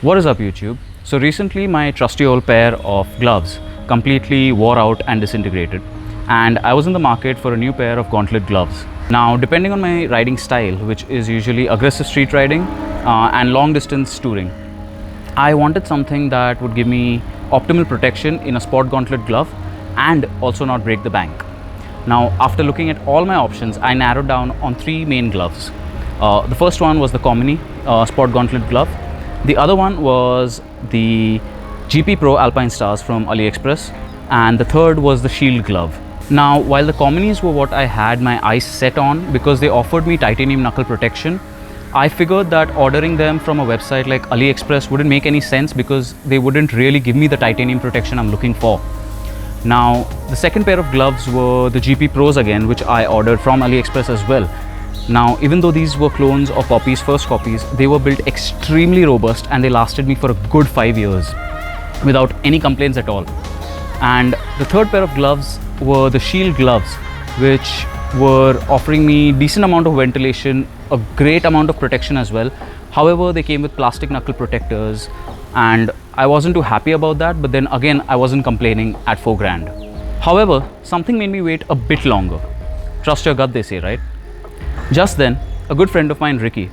What is up, YouTube? So recently my trusty old pair of gloves completely wore out and disintegrated, and I was in the market for a new pair of gauntlet gloves. Now, depending on my riding style, which is usually aggressive street riding and long distance touring, I wanted something that would give me optimal protection in a sport gauntlet glove and also not break the bank. Now, after looking at all my options, I narrowed down on three main gloves. The first one was the Komine sport gauntlet glove. The other one was the GP Pro Alpinestars from AliExpress, and the third was the Shield glove. Now, while the Komines were what I had my eyes set on because they offered me titanium knuckle protection, I figured that ordering them from a website like AliExpress wouldn't make any sense because they wouldn't really give me the titanium protection I'm looking for. Now, the second pair of gloves were the GP Pros again, which I ordered from AliExpress as well. Now, even though these were clones or copies, first copies, they were built extremely robust and they lasted me for a good 5 years without any complaints at all. And the third pair of gloves were the Shield gloves, which were offering me decent amount of ventilation, a great amount of protection as well. However, they came with plastic knuckle protectors and I wasn't too happy about that, but then again, I wasn't complaining at 4 grand. However, something made me wait a bit longer. Trust your gut, they say, right? Just then, a good friend of mine, Ricky,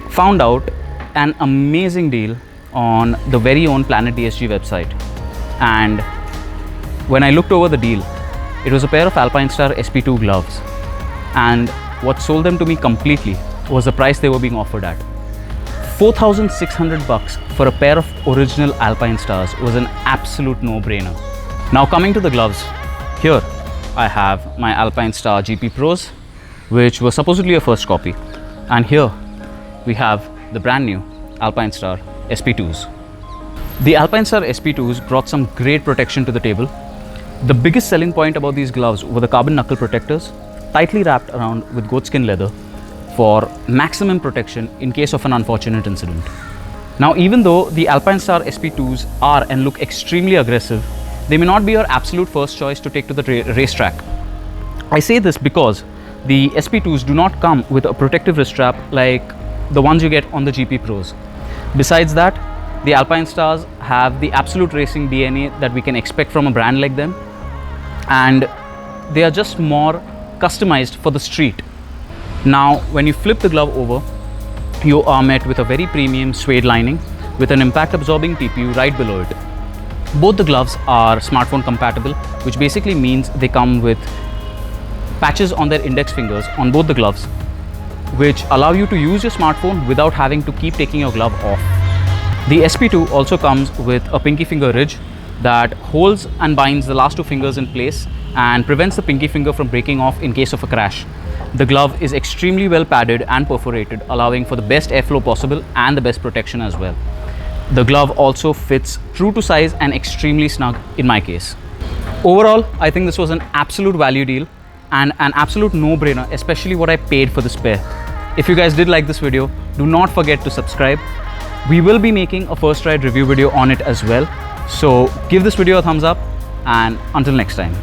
found out an amazing deal on the very own Planet DSG website. And when I looked over the deal, it was a pair of Alpinestar SP2 gloves. And what sold them to me completely was the price they were being offered at. 4,600 bucks for a pair of original Alpinestars was an absolute no-brainer. Now coming to the gloves, here I have my Alpinestar GP Pros, which was supposedly a first copy, and here we have the brand new Alpinestar SP2s. The Alpinestar SP2s brought some great protection to the table. The biggest selling point about these gloves were the carbon knuckle protectors, tightly wrapped around with goatskin leather for maximum protection in case of an unfortunate incident. Now, even though the Alpinestar SP2s are and look extremely aggressive, they may not be your absolute first choice to take to the racetrack. I say this because the SP2s do not come with a protective wrist strap like the ones you get on the GP Pros. Besides that, the Alpinestars have the absolute racing DNA that we can expect from a brand like them, and they are just more customized for the street. Now, when you flip the glove over, you are met with a very premium suede lining with an impact absorbing TPU right below it. Both the gloves are smartphone compatible, which basically means they come with patches on their index fingers on both the gloves, which allow you to use your smartphone without having to keep taking your glove off. The SP2 also comes with a pinky finger ridge that holds and binds the last two fingers in place and prevents the pinky finger from breaking off in case of a crash. The glove is extremely well padded and perforated, allowing for the best airflow possible and the best protection as well. The glove also fits true to size and extremely snug in my case. Overall, I think this was an absolute value deal and an absolute no-brainer, especially what I paid for this pair. If you guys did like this video, do not forget to subscribe. We will be making a first ride review video on it as well. So give this video a thumbs up, and until next time.